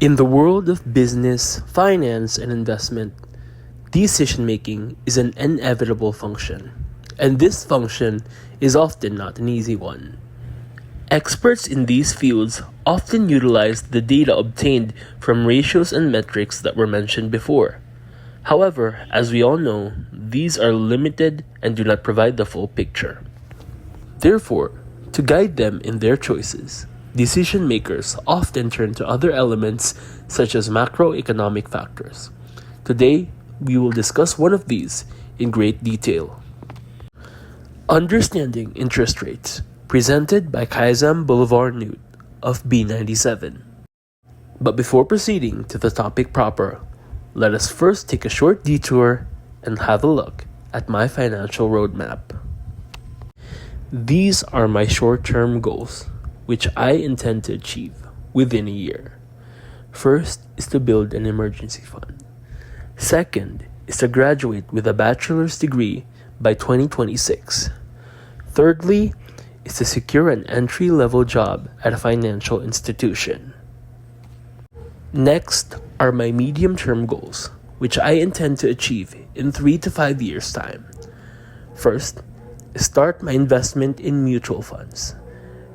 In the world of business, finance, and investment, decision-making is an inevitable function, and this function is often not an easy one. Experts in these fields often utilize the data obtained from ratios and metrics that were mentioned before. However, as we all know, these are limited and do not provide the full picture. Therefore, to guide them in their choices, decision makers often turn to other elements such as macroeconomic factors. Today, we will discuss one of these in great detail. Understanding interest rates, presented by Kaizam Boulevard-Newt of B97. But before proceeding to the topic proper, let us first take a short detour and have a look at my financial roadmap. These are my short-term goals, which I intend to achieve within a year. First is to build an emergency fund. Second is to graduate with a bachelor's degree by 2026. Thirdly is to secure an entry-level job at a financial institution. Next are my medium-term goals, which I intend to achieve in 3 to 5 years' time. First, start my investment in mutual funds.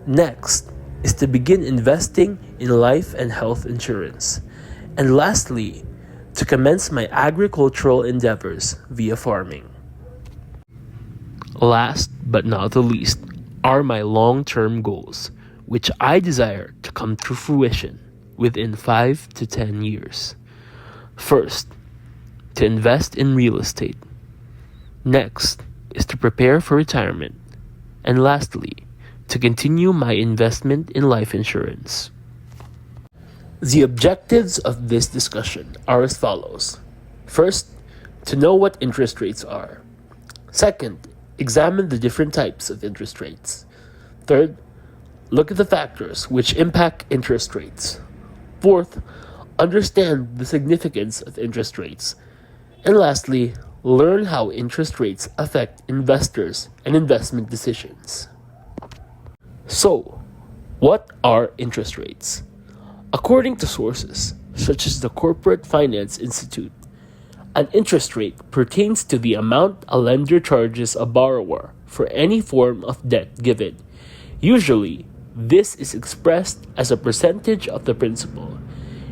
Next is to begin investing in life and health insurance. And lastly, to commence my agricultural endeavors via farming. Last but not the least are my long-term goals, which I desire to come to fruition within 5 to 10 years. First, to invest in real estate. Next is to prepare for retirement. And lastly, to continue my investment in life insurance. The objectives of this discussion are as follows. First, to know what interest rates are. Second, examine the different types of interest rates. Third, look at the factors which impact interest rates. Fourth, understand the significance of interest rates. And lastly, learn how interest rates affect investors and investment decisions. So, what are interest rates? According to sources such as the Corporate Finance Institute, an interest rate pertains to the amount a lender charges a borrower for any form of debt given. Usually, this is expressed as a percentage of the principal.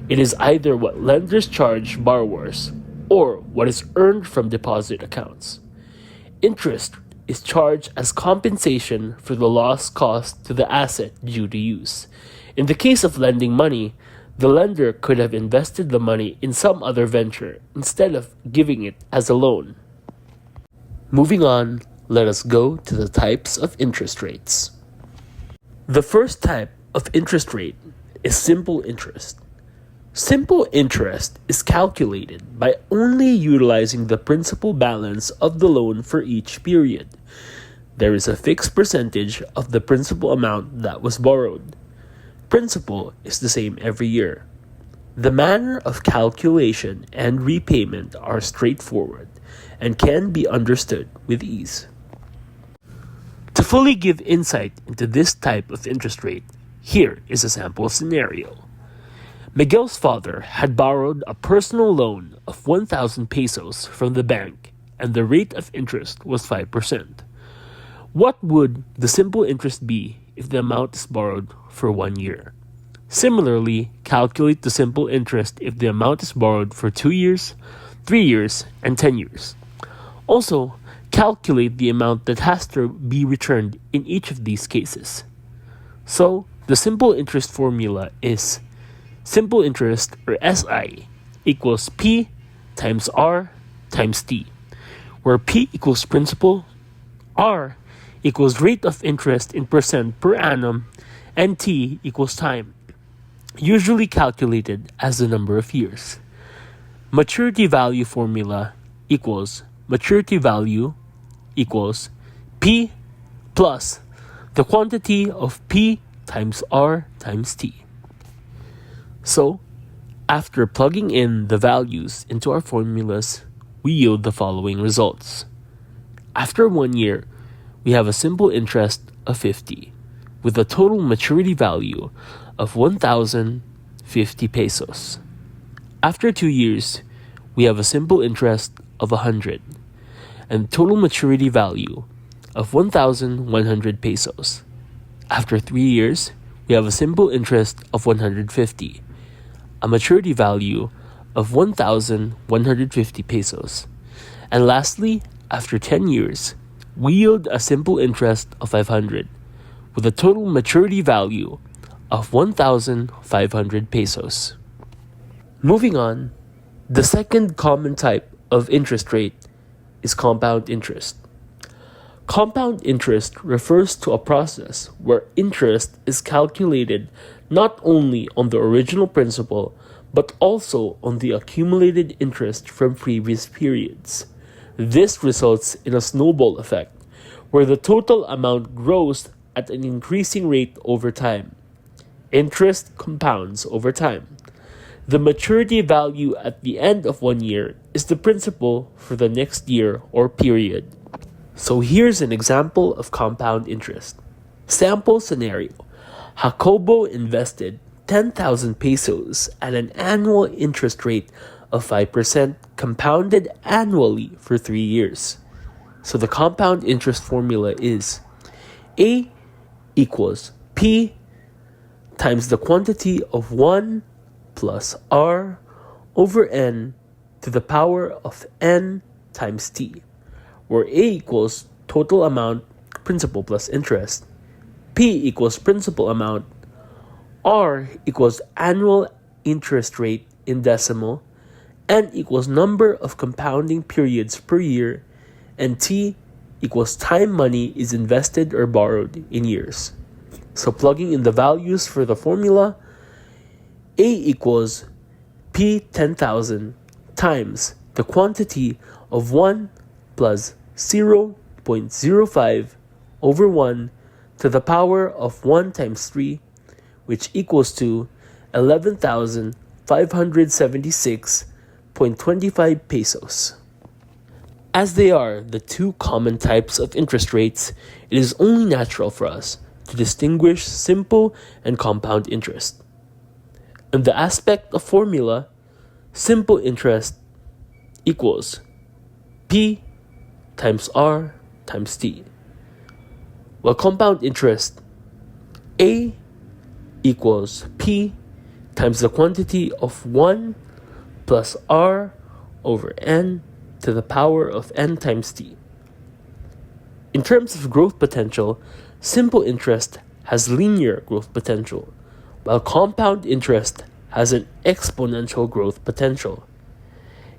It is either what lenders charge borrowers or what is earned from deposit accounts. Interest is charged as compensation for the loss caused to the asset due to use. In the case of lending money, the lender could have invested the money in some other venture instead of giving it as a loan. Moving on, let us go to the types of interest rates. The first type of interest rate is simple interest. Simple interest is calculated by only utilizing the principal balance of the loan for each period. There is a fixed percentage of the principal amount that was borrowed. Principal is the same every year. The manner of calculation and repayment are straightforward and can be understood with ease. To fully give insight into this type of interest rate, here is a sample scenario. Miguel's father had borrowed a personal loan of 1,000 pesos from the bank, and the rate of interest was 5%. What would the simple interest be if the amount is borrowed for 1 year? Similarly, calculate the simple interest if the amount is borrowed for 2 years, 3 years, and 10 years. Also, calculate the amount that has to be returned in each of these cases. So, the simple interest formula is simple interest, or SI, equals P times R times T, where P equals principal, R equals rate of interest in percent per annum, and T equals time, usually calculated as the number of years. Maturity value formula equals maturity value equals P plus the quantity of P times R times T. So, after plugging in the values into our formulas, we yield the following results. After 1 year, we have a simple interest of 50, with a total maturity value of 1,050 50 pesos. After 2 years, we have a simple interest of 100 and total maturity value of 1,100 pesos. After 3 years, we have a simple interest of 150, a maturity value of 1,150 pesos. And lastly, after 10 years, we yield a simple interest of 500 with a total maturity value of 1,500 pesos. Moving on, the second common type of interest rate is compound interest. Compound interest refers to a process where interest is calculated not only on the original principal but also on the accumulated interest from previous periods. This results in a snowball effect where the total amount grows at an increasing rate over time. Interest compounds over time. The maturity value at the end of 1 year is the principal for the next year or period. So here's an example of compound interest. Sample scenario. Jacobo invested 10,000 pesos at an annual interest rate of 5% compounded annually for 3 years. So the compound interest formula is A equals P times the quantity of 1 plus R over N to the power of N times T, where A equals total amount principal plus interest, P equals principal amount, R equals annual interest rate in decimal, N equals number of compounding periods per year, and T equals time money is invested or borrowed in years. So plugging in the values for the formula, A equals P 10,000 times the quantity of 1 plus 0.05 over 1 to the power of 1 times 3, which equals to 11,576.25 pesos. As they are the two common types of interest rates, it is only natural for us to distinguish simple and compound interest. In the aspect of formula, simple interest equals P times R times T, while compound interest A equals P times the quantity of 1 plus R over N to the power of N times T. In terms of growth potential, simple interest has linear growth potential, while compound interest has an exponential growth potential.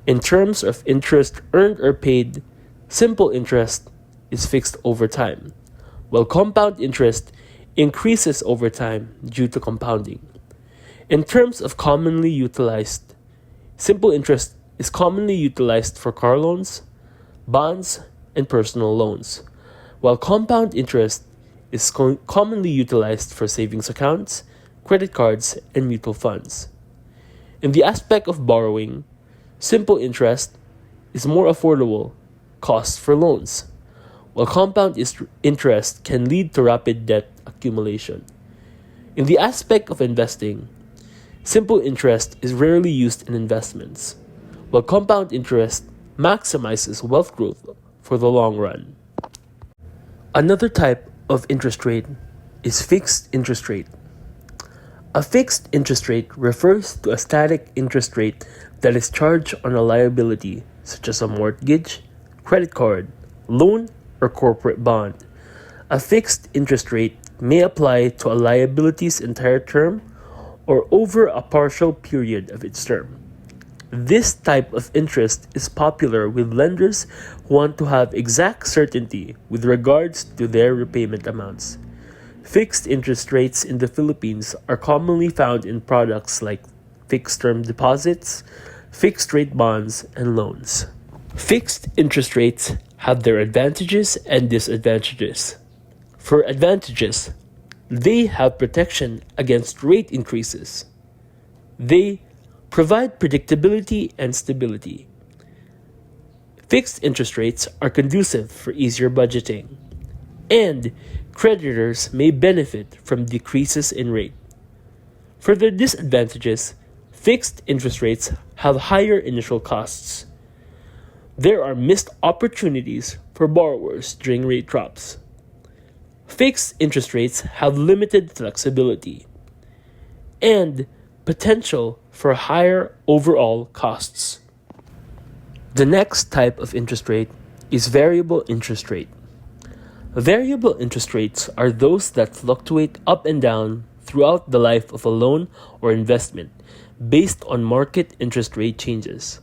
In terms of interest earned or paid, simple interest is fixed over time, while compound interest increases over time due to compounding. In terms of commonly utilized, simple interest is commonly utilized for car loans, bonds, and personal loans, while compound interest is commonly utilized for savings accounts, credit cards, and mutual funds. In the aspect of borrowing, simple interest is more affordable cost for loans, while compound interest can lead to rapid debt accumulation. In the aspect of investing, simple interest is rarely used in investments, while compound interest maximizes wealth growth for the long run. Another type of interest rate is fixed interest rate. A fixed interest rate refers to a static interest rate that is charged on a liability such as a mortgage, credit card, loan, or corporate bond. A fixed interest rate may apply to a liability's entire term or over a partial period of its term. This type of interest is popular with lenders who want to have exact certainty with regards to their repayment amounts. Fixed interest rates in the Philippines are commonly found in products like fixed-term deposits, fixed-rate bonds, and loans. Fixed interest rates have their advantages and disadvantages. For advantages, they have protection against rate increases. They provide predictability and stability. Fixed interest rates are conducive for easier budgeting, and creditors may benefit from decreases in rate. For their disadvantages, fixed interest rates have higher initial costs. There are missed opportunities for borrowers during rate drops. Fixed interest rates have limited flexibility and potential for higher overall costs. The next type of interest rate is variable interest rate. Variable interest rates are those that fluctuate up and down throughout the life of a loan or investment based on market interest rate changes.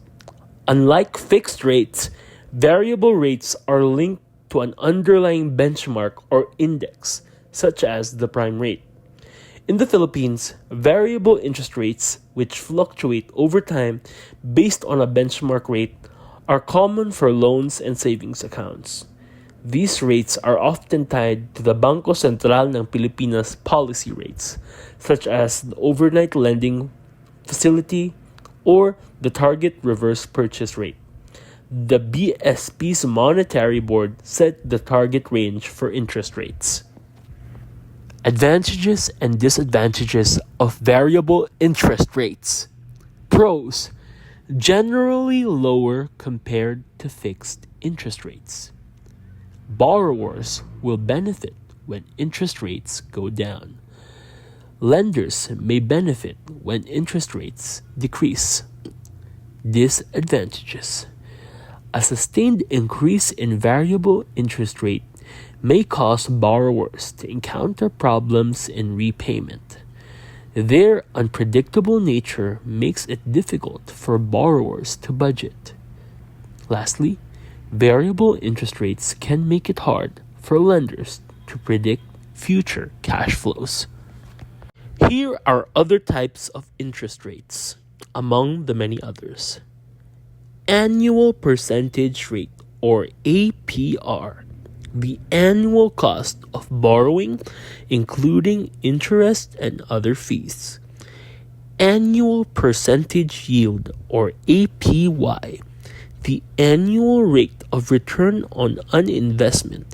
Unlike fixed rates, variable rates are linked to an underlying benchmark or index, such as the prime rate. In the Philippines, variable interest rates, which fluctuate over time based on a benchmark rate, are common for loans and savings accounts. These rates are often tied to the Bangko Sentral ng Pilipinas policy rates, such as the overnight lending facility or the target reverse purchase rate. The BSP's Monetary Board set the target range for interest rates. Advantages and disadvantages of variable interest rates. Pros: generally lower compared to fixed interest rates. Borrowers will benefit when interest rates go down. Lenders may benefit when interest rates decrease. Disadvantages: a sustained increase in variable interest rate may cause borrowers to encounter problems in repayment. Their unpredictable nature makes it difficult for borrowers to budget. Lastly, variable interest rates can make it hard for lenders to predict future cash flows. Here are other types of interest rates, among the many others. Annual percentage rate, or APR, the annual cost of borrowing, including interest and other fees. Annual percentage yield, or APY, the annual rate of return on an investment,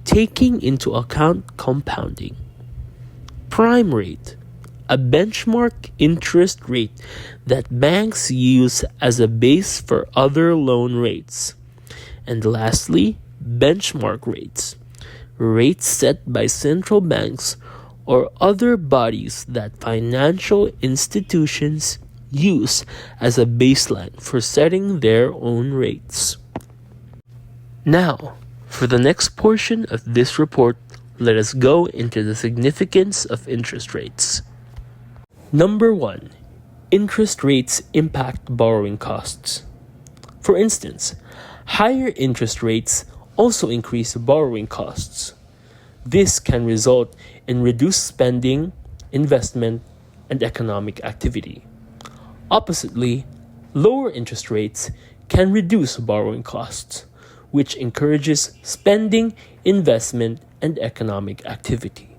taking into account compounding. Prime rate, a benchmark interest rate that banks use as a base for other loan rates. And lastly, benchmark rates, rates set by central banks or other bodies that financial institutions use as a baseline for setting their own rates. Now, for the next portion of this report, let us go into the significance of interest rates. Number 1. Interest rates impact borrowing costs. For instance, higher interest rates also increase borrowing costs. This can result in reduced spending, investment, and economic activity. Oppositely, lower interest rates can reduce borrowing costs, which encourages spending, investment, and economic activity.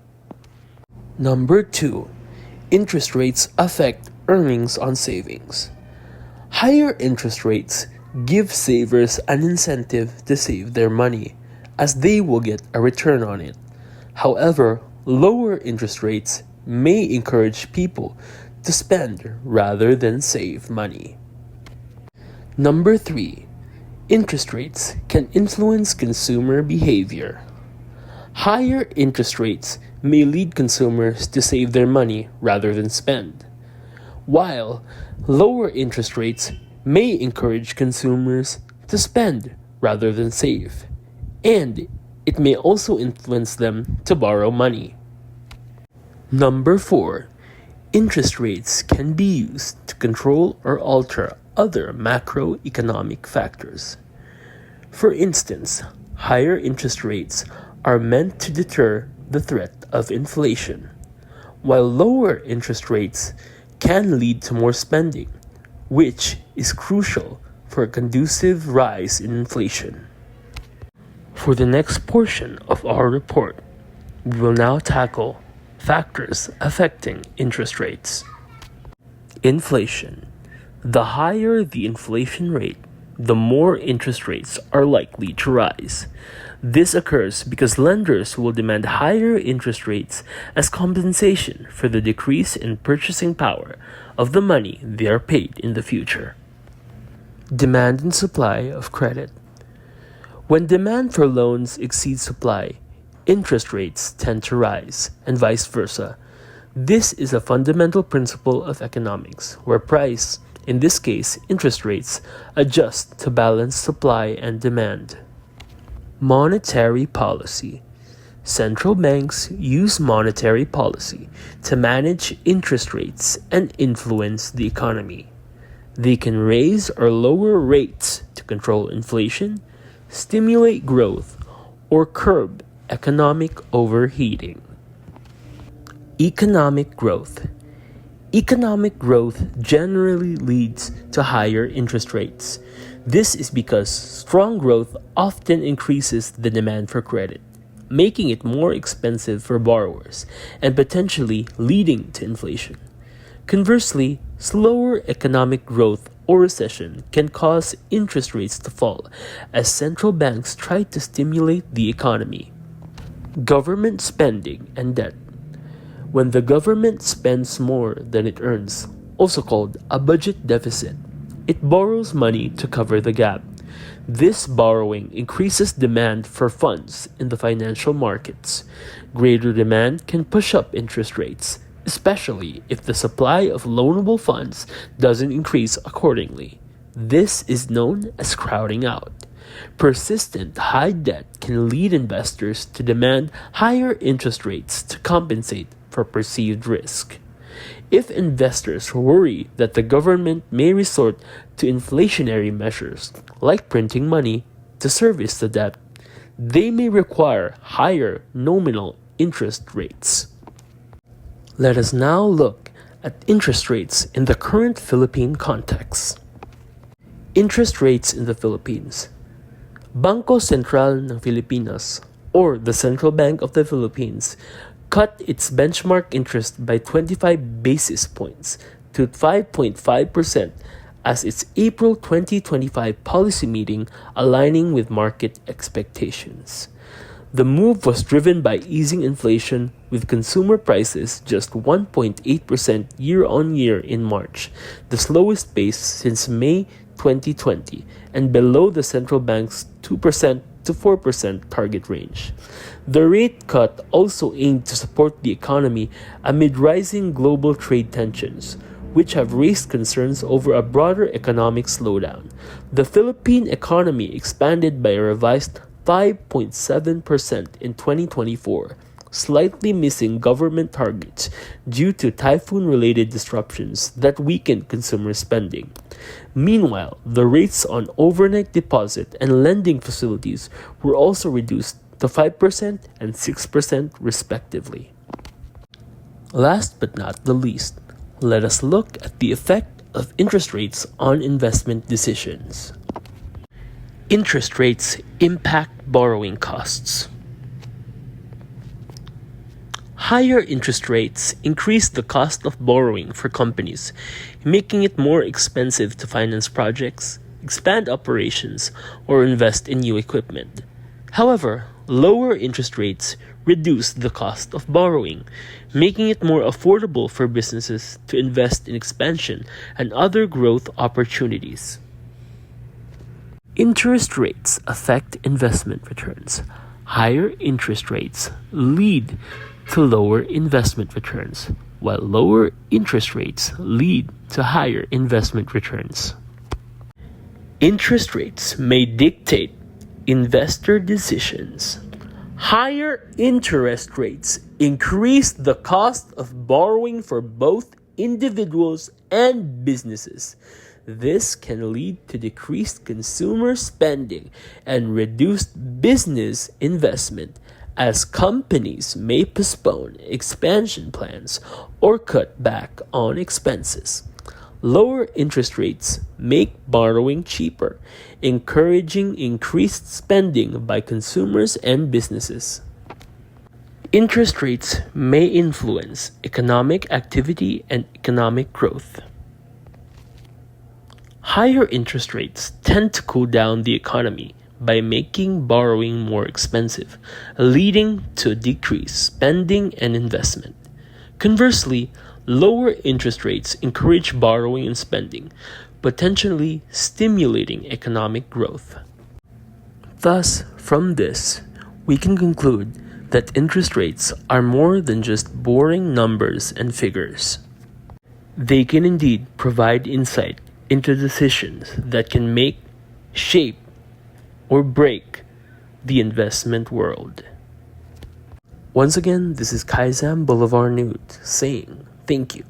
Number 2. Interest rates affect earnings on savings. Higher interest rates give savers an incentive to save their money, as they will get a return on it. However, lower interest rates may encourage people to spend rather than save money. Number 3. Interest rates can influence consumer behavior. Higher interest rates may lead consumers to save their money rather than spend, while lower interest rates may encourage consumers to spend rather than save, and it may also influence them to borrow money. Number 4. Interest rates can be used to control or alter other macroeconomic factors. For instance, higher interest rates are meant to deter the threat of inflation, while lower interest rates can lead to more spending, which is crucial for a conducive rise in inflation. For the next portion of our report, we will now tackle factors affecting interest rates. Inflation. The higher the inflation rate, the more interest rates are likely to rise. This occurs because lenders will demand higher interest rates as compensation for the decrease in purchasing power of the money they are paid in the future. Demand and supply of credit. When demand for loans exceeds supply, interest rates tend to rise, and vice versa. This is a fundamental principle of economics, where price, in this case interest rates, adjust to balance supply and demand. Monetary policy. Central banks use monetary policy to manage interest rates and influence the economy. They can raise or lower rates to control inflation, stimulate growth, or curb economic overheating. Economic growth. Economic growth generally leads to higher interest rates. This is because strong growth often increases the demand for credit, making it more expensive for borrowers and potentially leading to inflation. Conversely, slower economic growth or recession can cause interest rates to fall as central banks try to stimulate the economy. Government spending and debt. When the government spends more than it earns, also called a budget deficit, it borrows money to cover the gap. This borrowing increases demand for funds in the financial markets. Greater demand can push up interest rates, especially if the supply of loanable funds doesn't increase accordingly. This is known as crowding out. Persistent high debt can lead investors to demand higher interest rates to compensate for perceived risk. If investors worry that the government may resort to inflationary measures, like printing money, to service the debt, they may require higher nominal interest rates. Let us now look at interest rates in the current Philippine context. Interest rates in the Philippines. Bangko Sentral ng Pilipinas, or the Central Bank of the Philippines, cut its benchmark interest by 25 basis points to 5.5% as its April 2025 policy meeting, aligning with market expectations. The move was driven by easing inflation, with consumer prices just 1.8% year-on-year in March, the slowest pace since May 2020, and below the central bank's 2% to 4% target range. The rate cut also aimed to support the economy amid rising global trade tensions, which have raised concerns over a broader economic slowdown. The Philippine economy expanded by a revised 5.7% in 2024, slightly missing government targets due to typhoon-related disruptions that weakened consumer spending. Meanwhile, the rates on overnight deposit and lending facilities were also reduced to 5% and 6% respectively. Last but not the least, let us look at the effect of interest rates on investment decisions. Interest rates impact borrowing costs. Higher interest rates increase the cost of borrowing for companies, making it more expensive to finance projects, expand operations, or invest in new equipment. However, lower interest rates reduce the cost of borrowing, making it more affordable for businesses to invest in expansion and other growth opportunities. Interest rates affect investment returns. Higher interest rates lead to lower investment returns, while lower interest rates lead to higher investment returns. Interest rates may dictate investor decisions. Higher interest rates increase the cost of borrowing for both individuals and businesses. This can lead to decreased consumer spending and reduced business investment, as companies may postpone expansion plans or cut back on expenses. Lower interest rates make borrowing cheaper, encouraging increased spending by consumers and businesses. Interest rates may influence economic activity and economic growth. Higher interest rates tend to cool down the economy by making borrowing more expensive, leading to decreased spending and investment. Conversely, lower interest rates encourage borrowing and spending, potentially stimulating economic growth. Thus, from this, we can conclude that interest rates are more than just boring numbers and figures. They can indeed provide insight into decisions that can make, shape, or break the investment world. Once again, this is Kaizam Boulevard Nude saying thank you.